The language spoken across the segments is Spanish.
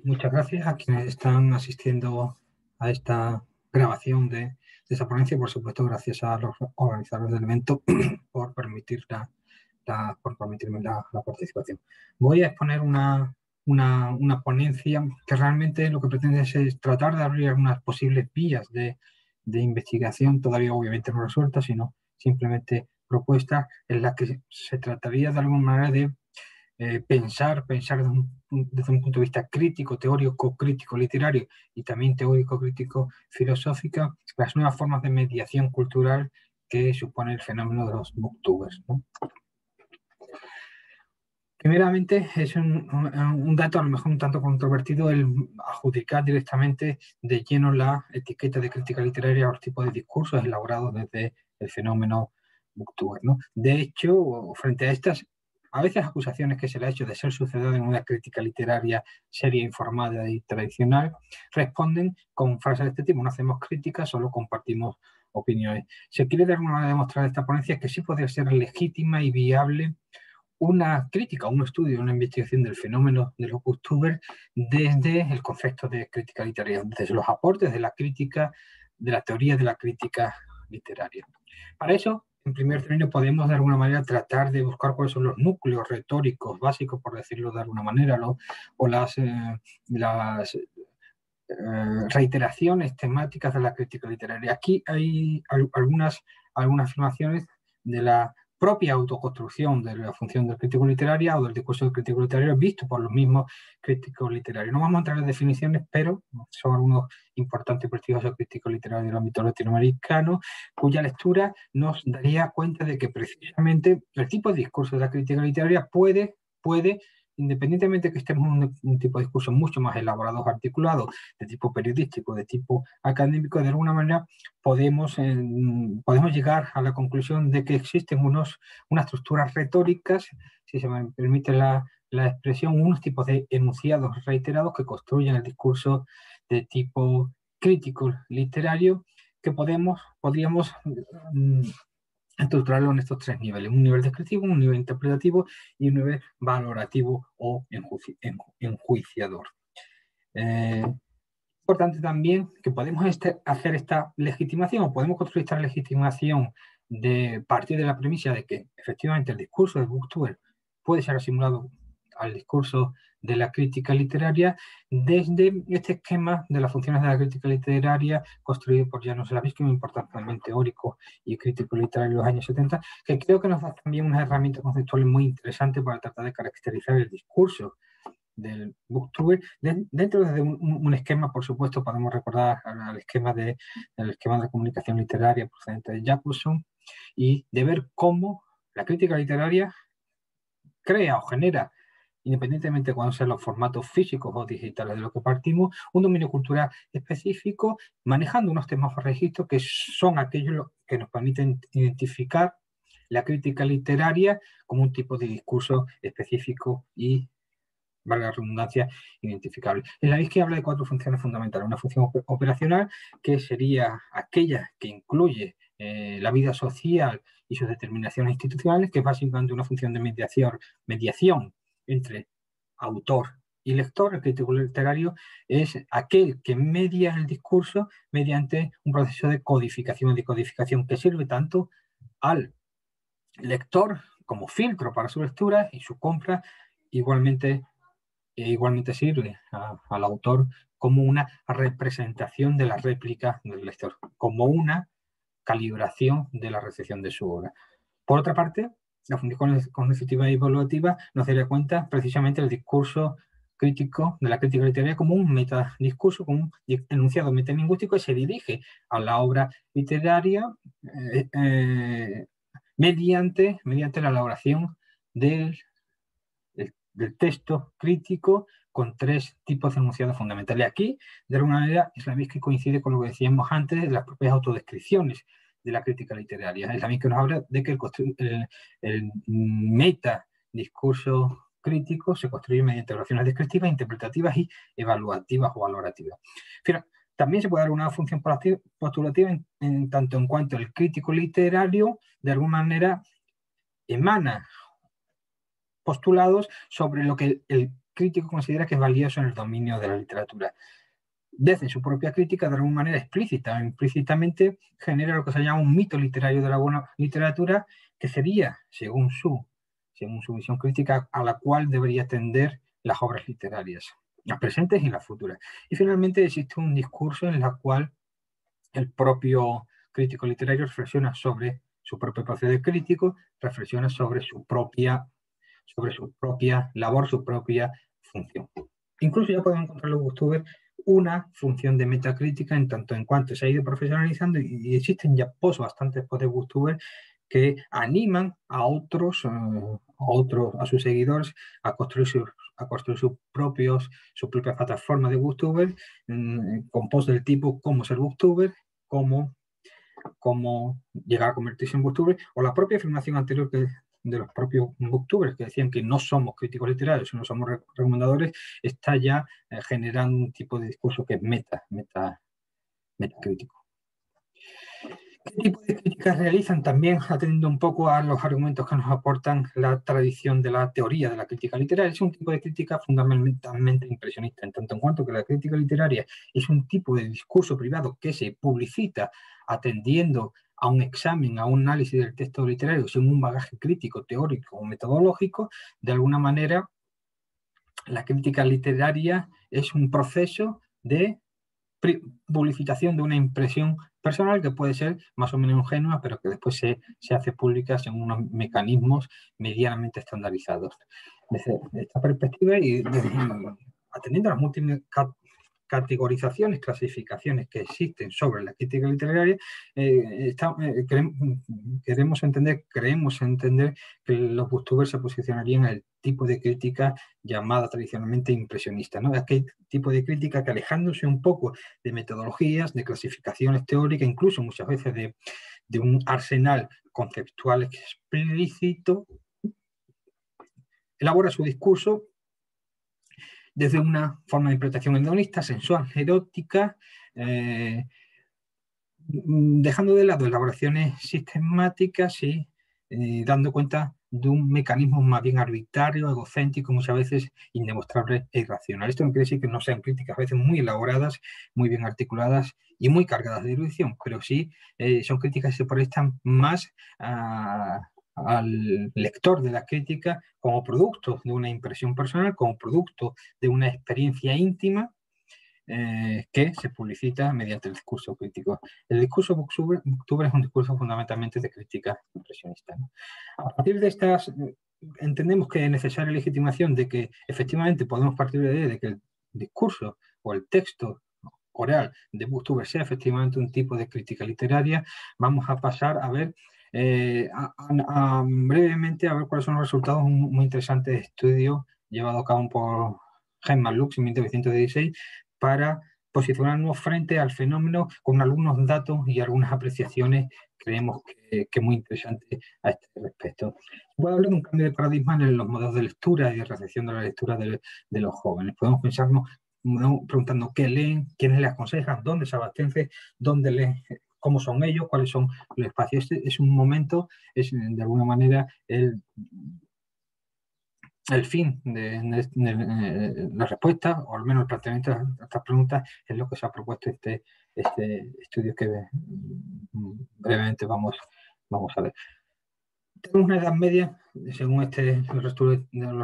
Muchas gracias a quienes están asistiendo a esta grabación de esta ponencia y, por supuesto, gracias a los organizadores del evento por permitirme la participación. Voy a exponer una ponencia que realmente lo que pretende es tratar de abrir unas posibles vías de investigación, todavía obviamente no resueltas, sino simplemente propuestas en las que se trataría de alguna manera de pensar desde un punto de vista crítico, teórico, crítico, literario y también teórico, crítico, filosófica, las nuevas formas de mediación cultural que supone el fenómeno de los booktubers, ¿no? Primeramente, es un dato a lo mejor un tanto controvertido el adjudicar directamente de lleno la etiqueta de crítica literaria a los tipos de discursos elaborados desde el fenómeno booktuber, ¿no? De hecho, frente a estas a veces acusaciones que se le ha hecho de ser sucedida en una crítica literaria seria, informada y tradicional, responden con frases de este tipo: no hacemos críticas, solo compartimos opiniones. Se quiere de alguna manera demostrar esta ponencia que sí podría ser legítima y viable una crítica, un estudio, una investigación del fenómeno de los booktubers desde el concepto de crítica literaria, desde los aportes de la crítica, de la teoría de la crítica literaria. Para eso, en primer término, podemos de alguna manera tratar de buscar cuáles son los núcleos retóricos básicos, por decirlo de alguna manera, ¿no? O las reiteraciones temáticas de la crítica literaria. Aquí hay algunas afirmaciones de la propia autoconstrucción de la función del crítico literario o del discurso del crítico literario visto por los mismos críticos literarios. No vamos a entrar en definiciones, pero son algunos importantes y prestigiosos críticos literarios del ámbito latinoamericano, cuya lectura nos daría cuenta de que precisamente el tipo de discurso de la crítica literaria puede independientemente de que estemos en un tipo de discurso mucho más elaborado, articulado, de tipo periodístico, de tipo académico, de alguna manera podemos llegar a la conclusión de que existen unas estructuras retóricas, si se me permite la expresión, unos tipos de enunciados reiterados que construyen el discurso de tipo crítico literario que podríamos estructurarlo en estos tres niveles: un nivel descriptivo, un nivel interpretativo y un nivel valorativo o enjuiciador. Importante también que podemos hacer esta legitimación, o podemos construir esta legitimación de partir de la premisa de que efectivamente el discurso de booktuber puede ser asimilado al discurso de la crítica literaria desde este esquema de las funciones de la crítica literaria construido por Janusz Slavicsky, un importante también teórico y crítico literario de los años 70, que creo que nos da también unas herramientas conceptuales muy interesantes para tratar de caracterizar el discurso del booktuber dentro de un esquema. Por supuesto, podemos recordar el esquema de comunicación literaria procedente de Jacobson, y de ver cómo la crítica literaria crea o genera, independientemente de cuáles sean los formatos físicos o digitales de lo que partimos, un dominio cultural específico, manejando unos temas o registros que son aquellos que nos permiten identificar la crítica literaria como un tipo de discurso específico y, valga la redundancia, identificable. Slavicsky habla de 4 funciones fundamentales: una función operacional, que sería aquella que incluye la vida social y sus determinaciones institucionales, que es básicamente una función de mediación entre autor y lector. El crítico literario es aquel que media el discurso mediante un proceso de codificación y decodificación que sirve tanto al lector como filtro para su lectura y su compra, igualmente sirve al autor como una representación de la réplica del lector, como una calibración de la recepción de su obra. Por otra parte, la función cognitiva y evaluativa nos daría cuenta precisamente del discurso crítico, de la crítica literaria, como un metadiscurso, como un enunciado metalingüístico que se dirige a la obra literaria mediante la elaboración del texto crítico con 3 tipos de enunciados fundamentales. Aquí, de alguna manera, Slavicsky coincide con lo que decíamos antes de las propias autodescripciones de la crítica literaria. Slavicsky nos habla de que el meta discurso crítico se construye mediante relaciones descriptivas, interpretativas y evaluativas o valorativas. Pero también se puede dar una función postulativa en tanto en cuanto el crítico literario, de alguna manera, emana postulados sobre lo que el crítico considera que es valioso en el dominio de la literatura. Desde su propia crítica, de alguna manera explícita o implícitamente, genera lo que se llama un mito literario de la buena literatura, que sería, según su visión crítica, a la cual debería tender las obras literarias, las presentes y las futuras. Y finalmente existe un discurso en el cual el propio crítico literario reflexiona sobre su propio proceder crítico, reflexiona sobre su propia labor, su propia función. Incluso ya podemos encontrar en los booktubers una función de metacrítica en tanto en cuanto se ha ido profesionalizando y existen ya bastantes post de booktubers que animan a sus seguidores a construir sus propias plataformas de booktuber con posts del tipo cómo ser booktuber, cómo llegar a convertirse en booktuber, o la propia afirmación anterior de los propios booktubers que decían que no somos críticos literarios, sino somos recomendadores, está ya generando un tipo de discurso que es metacrítico. ¿Qué tipo de críticas realizan? También atendiendo un poco a los argumentos que nos aportan la tradición de la teoría de la crítica literaria. Es un tipo de crítica fundamentalmente impresionista, en tanto en cuanto que la crítica literaria es un tipo de discurso privado que se publicita atendiendo a un examen, a un análisis del texto literario sin un bagaje crítico, teórico o metodológico. De alguna manera, la crítica literaria es un proceso de publicitación de una impresión personal que puede ser más o menos ingenua, pero que después se hace pública según unos mecanismos medianamente estandarizados. Desde esta perspectiva y atendiendo a las múltiples categorizaciones, clasificaciones que existen sobre la crítica literaria, creemos entender que los booktubers se posicionarían en el tipo de crítica llamada tradicionalmente impresionista, ¿no? Aquel tipo de crítica que, alejándose un poco de metodologías, de clasificaciones teóricas, incluso muchas veces de un arsenal conceptual explícito, elabora su discurso desde una forma de interpretación hedonista, sensual, erótica, dejando de lado elaboraciones sistemáticas y dando cuenta de un mecanismo más bien arbitrario, egocéntrico, muchas veces indemostrable e irracional. Esto no quiere decir que no sean críticas a veces muy elaboradas, muy bien articuladas y muy cargadas de erudición, pero sí son críticas que se prestan más al lector de la crítica como producto de una impresión personal, como producto de una experiencia íntima que se publicita mediante el discurso crítico. El discurso booktuber es un discurso fundamentalmente de crítica impresionista, ¿no? A partir de estas, entendemos que es necesaria legitimación de que efectivamente podemos partir de que el discurso o el texto oral de booktuber sea efectivamente un tipo de crítica literaria. Vamos a pasar a ver brevemente a ver cuáles son los resultados de un muy interesante estudio llevado a cabo por Hermann Lux en 1916 para posicionarnos frente al fenómeno con algunos datos y algunas apreciaciones creemos que muy interesantes a este respecto. Voy a hablar de un cambio de paradigma en los modos de lectura y de recepción de la lectura de los jóvenes. Podemos pensarnos preguntando qué leen, quiénes les aconsejan, dónde se abastecen, dónde leen, cómo son ellos, cuáles son los espacios. Este es un momento, es de alguna manera el fin de la respuesta, o al menos el planteamiento de estas preguntas, es lo que se ha propuesto este estudio que brevemente vamos a ver. Tenemos una edad media, según los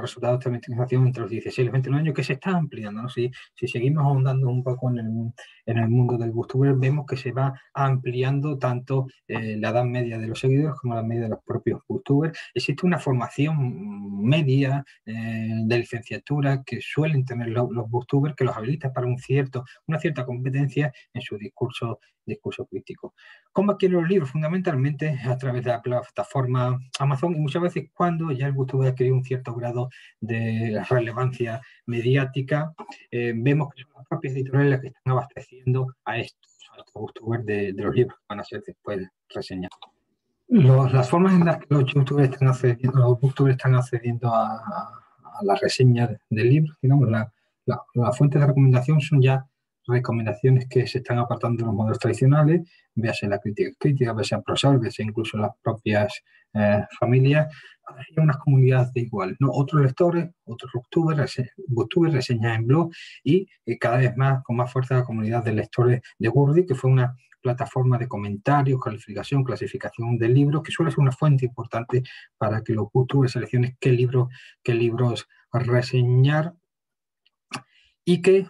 resultados de esta investigación, entre los 16 y los 29 años, que se está ampliando, ¿no? Si seguimos ahondando un poco en el mundo del booktuber, vemos que se va ampliando tanto la edad media de los seguidores como la media de los propios booktubers. Existe una formación media de licenciatura que suelen tener los booktubers que los habilita para una cierta competencia en su discurso crítico. ¿Cómo adquieren los libros? Fundamentalmente a través de la plataforma Amazon, y muchas veces cuando ya el booktuber ha adquirido un cierto grado de relevancia mediática, vemos que son las propias editoriales las que están abasteciendo a estos booktubers de los libros que van a ser después reseñados. Las formas en las que los booktubers están accediendo a la reseña del libro, digamos, las fuentes de recomendación son ya recomendaciones que se están apartando de los modelos tradicionales, véase la crítica, véase en prosal, véase incluso las propias familias, hay unas comunidades de iguales, ¿no? Otros lectores, otros booktubers, reseñas en blog y cada vez más con más fuerza la comunidad de lectores de Goodreads, que fue una plataforma de comentarios, calificación, clasificación de libros, que suele ser una fuente importante para que los booktubers seleccionen qué libros reseñar. Y que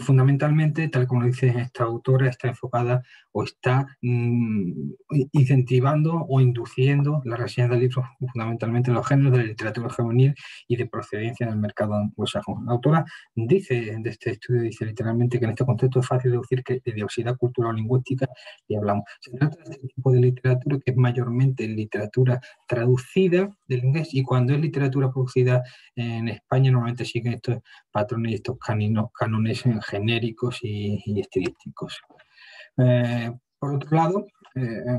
fundamentalmente, tal como dice esta autora, está enfocada o está incentivando o induciendo la reseña de libros fundamentalmente en los géneros de la literatura juvenil y de procedencia en el mercado anglosajón. La autora dice de este estudio, dice literalmente que en este contexto es fácil deducir que de diversidad cultural o lingüística y hablamos. Se trata de este tipo de literatura que es mayormente literatura traducida del inglés, y cuando es literatura producida en España normalmente siguen estos patrones y estos cánones genéricos y estilísticos. Por otro lado,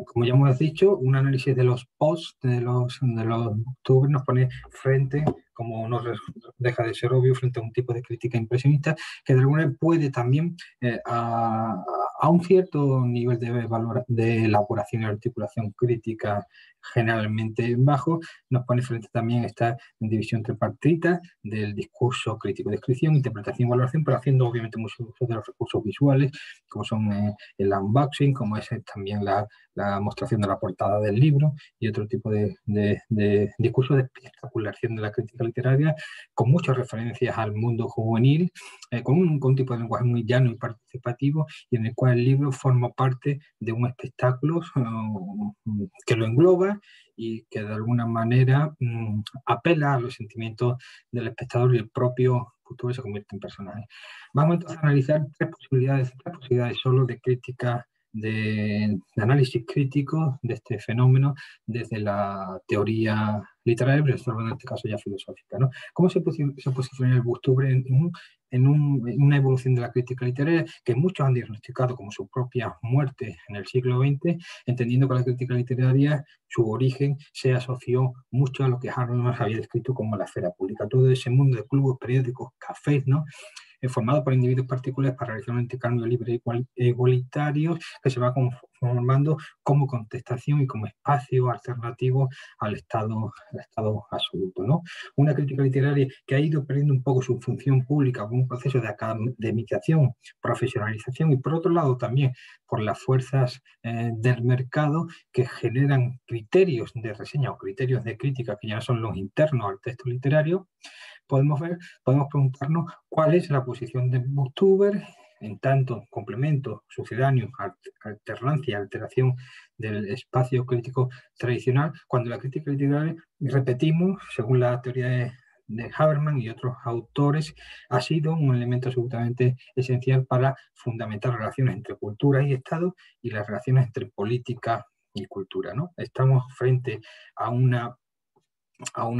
como ya hemos dicho, un análisis de los posts de los booktubers nos pone frente, como no deja de ser obvio, frente a un tipo de crítica impresionista que de alguna manera puede también a un cierto nivel de elaboración y articulación crítica generalmente bajo, nos pone frente también a esta división tripartita del discurso crítico, descripción, interpretación y valoración, pero haciendo obviamente mucho uso de los recursos visuales, como son el unboxing, como es también la mostración de la portada del libro y otro tipo de discurso de espectaculación de la crítica literaria, con muchas referencias al mundo juvenil, con un tipo de lenguaje muy llano y participativo, y en el cual el libro forma parte de un espectáculo que lo engloba y que de alguna manera apela a los sentimientos del espectador, y el propio futuro se convierte en personaje. Vamos entonces a analizar tres posibilidades solo de crítica, de análisis crítico de este fenómeno desde la teoría literaria, pero solo en este caso ya filosófica, ¿no? ¿Cómo se posiciona el booktuber en una evolución de la crítica literaria que muchos han diagnosticado como su propia muerte en el siglo XX, entendiendo que la crítica literaria, su origen, se asoció mucho a lo que Harold Mars había descrito como la esfera pública, todo ese mundo de clubes, periódicos, cafés, ¿no? Formado por individuos particulares para realizar un intercambio libre e igualitario que se va conformando como contestación y como espacio alternativo al Estado absoluto, ¿no? Una crítica literaria que ha ido perdiendo un poco su función pública con un proceso de academización, profesionalización, y por otro lado también por las fuerzas del mercado que generan criterios de reseña o criterios de crítica que ya son los internos al texto literario. Podemos preguntarnos cuál es la posición del booktuber en tanto complemento, sucedáneo, alternancia, alteración del espacio crítico tradicional, cuando la crítica literaria, repetimos, según la teoría de Habermas y otros autores, ha sido un elemento absolutamente esencial para fundamentar relaciones entre cultura y Estado y las relaciones entre política y cultura, ¿no? Estamos frente a una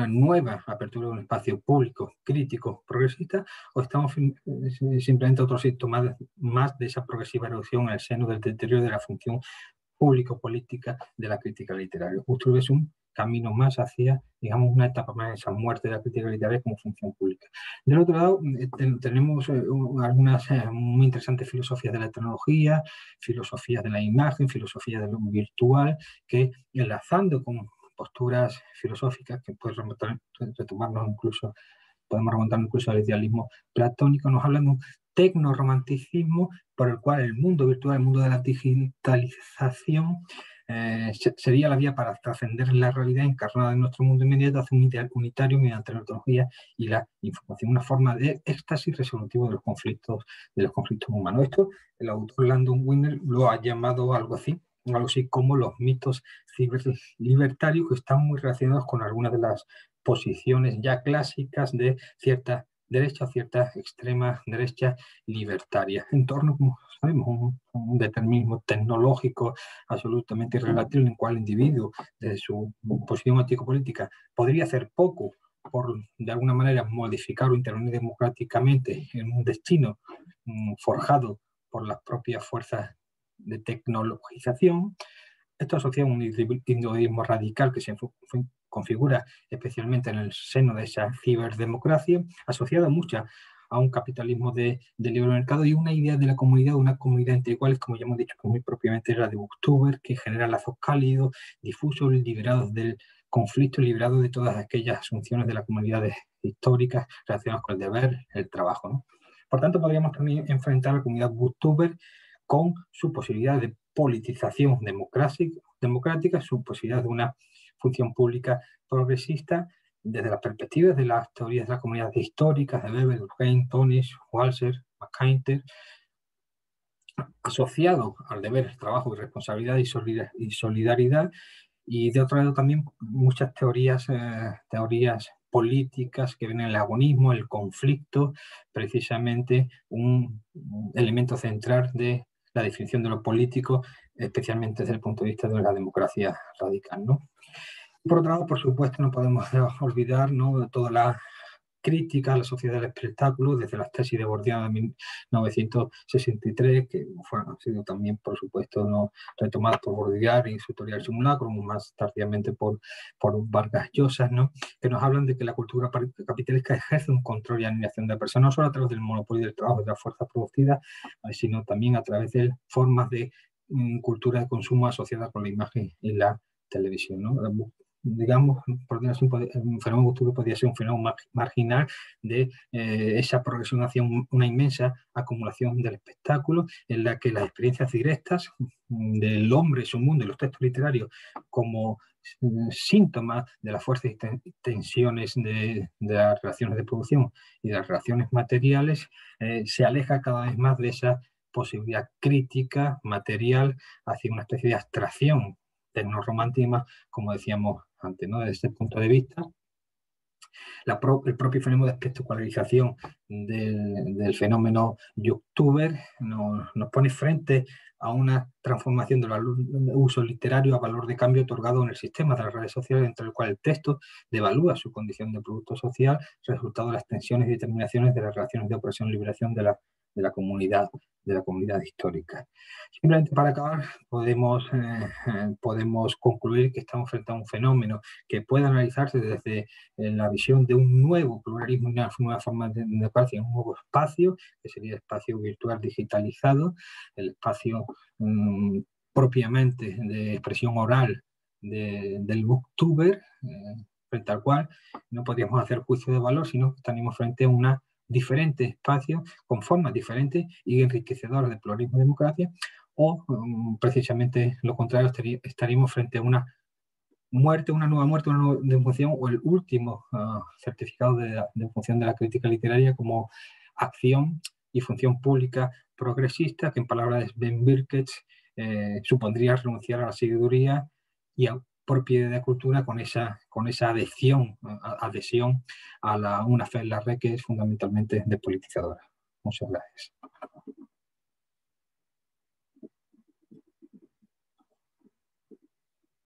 nueva apertura de un espacio público, crítico, progresista, o estamos simplemente otro síntoma más de esa progresiva erupción en el seno del deterioro de la función público-política de la crítica literaria. Justo es un camino más hacia, digamos, una etapa más de esa muerte de la crítica literaria como función pública. Del otro lado, tenemos algunas muy interesantes filosofías de la tecnología, filosofías de la imagen, filosofía de lo virtual, que enlazando con posturas filosóficas que podemos remontarnos incluso al idealismo platónico, nos hablan de un tecnoromanticismo por el cual el mundo virtual, el mundo de la digitalización, sería la vía para trascender la realidad encarnada en nuestro mundo inmediato hacia un ideal unitario mediante la tecnología y la información, una forma de éxtasis resolutivo de los conflictos humanos. Esto el autor Landon Winner lo ha llamado algo así como los mitos libertarios, que están muy relacionados con algunas de las posiciones ya clásicas de cierta derecha o cierta extrema derecha libertaria, en torno, como sabemos, un determinismo tecnológico absolutamente relativo, en el cual el individuo, desde su posición ético-política, podría hacer poco por, de alguna manera, modificar o intervenir democráticamente en un destino forjado por las propias fuerzas de tecnologización. Esto asocia a un individualismo radical que se configura especialmente en el seno de esa ciberdemocracia, asociada a muchas a un capitalismo de libre mercado y una idea de la comunidad, una comunidad entre iguales, como ya hemos dicho, que muy propiamente era de Booktuber, que genera lazos cálidos, difusos, liberados del conflicto, liberados de todas aquellas asunciones de las comunidades históricas relacionadas con el deber, el trabajo, ¿no? Por tanto, podríamos también enfrentar a la comunidad Booktuber con su posibilidad de politización democrática, su posibilidad de una función pública progresista desde las perspectivas de las teorías de las comunidades históricas de Weber, Durkheim, Tönnies, Walser, McIntyre, asociado al deber, el trabajo y responsabilidad y solidaridad, y de otro lado también muchas teorías políticas que ven el agonismo, el conflicto, precisamente un elemento central de la definición de lo político, especialmente desde el punto de vista de la democracia radical, ¿no? Por otro lado, por supuesto, no podemos olvidar, ¿no?, de toda la crítica a la sociedad del espectáculo, desde las tesis de Bourdieu de 1963, que han sido también, por supuesto, ¿no?, retomadas por Bourdieu y su teoría del simulacro, más tardíamente por Vargas Llosa, ¿no?, que nos hablan de que la cultura capitalista ejerce un control y animación de personas, no solo a través del monopolio del trabajo y de las fuerzas producidas, sino también a través de formas de cultura de consumo asociada con la imagen y la televisión, ¿no? Digamos, por decirlo así, un fenómeno Booktuber podría ser un fenómeno marginal de esa progresión hacia una inmensa acumulación del espectáculo, en la que las experiencias directas del hombre, su mundo y los textos literarios como síntomas de las fuerzas y tensiones de las relaciones de producción y de las relaciones materiales, se aleja cada vez más de esa posibilidad crítica, material, hacia una especie de abstracción tecnoromántica, como decíamos antes, ¿no? Desde este punto de vista, el propio fenómeno de espectacularización del fenómeno Booktuber nos pone frente a una transformación del uso literario a valor de cambio otorgado en el sistema de las redes sociales, dentro del cual el texto devalúa su condición de producto social, resultado de las tensiones y determinaciones de las relaciones de opresión y liberación de la comunidad histórica. Simplemente para acabar, podemos concluir que estamos frente a un fenómeno que puede analizarse desde la visión de un nuevo pluralismo y una nueva forma de democracia, un nuevo espacio, que sería el espacio virtual digitalizado, el espacio propiamente de expresión oral del Booktuber, frente al cual no podríamos hacer juicio de valor, sino que estaríamos frente a una diferente espacio con formas diferentes y enriquecedoras de pluralismo y democracia, o precisamente lo contrario, estaríamos frente a una muerte, una nueva muerte, una nueva defunción, o el último certificado de defunción de la crítica literaria como acción y función pública progresista, que en palabras de Ben Birkett supondría renunciar a la sabiduría y a propiedad de cultura con esa adhesión a una fe en la red que es fundamentalmente depolitizadora. Muchas gracias.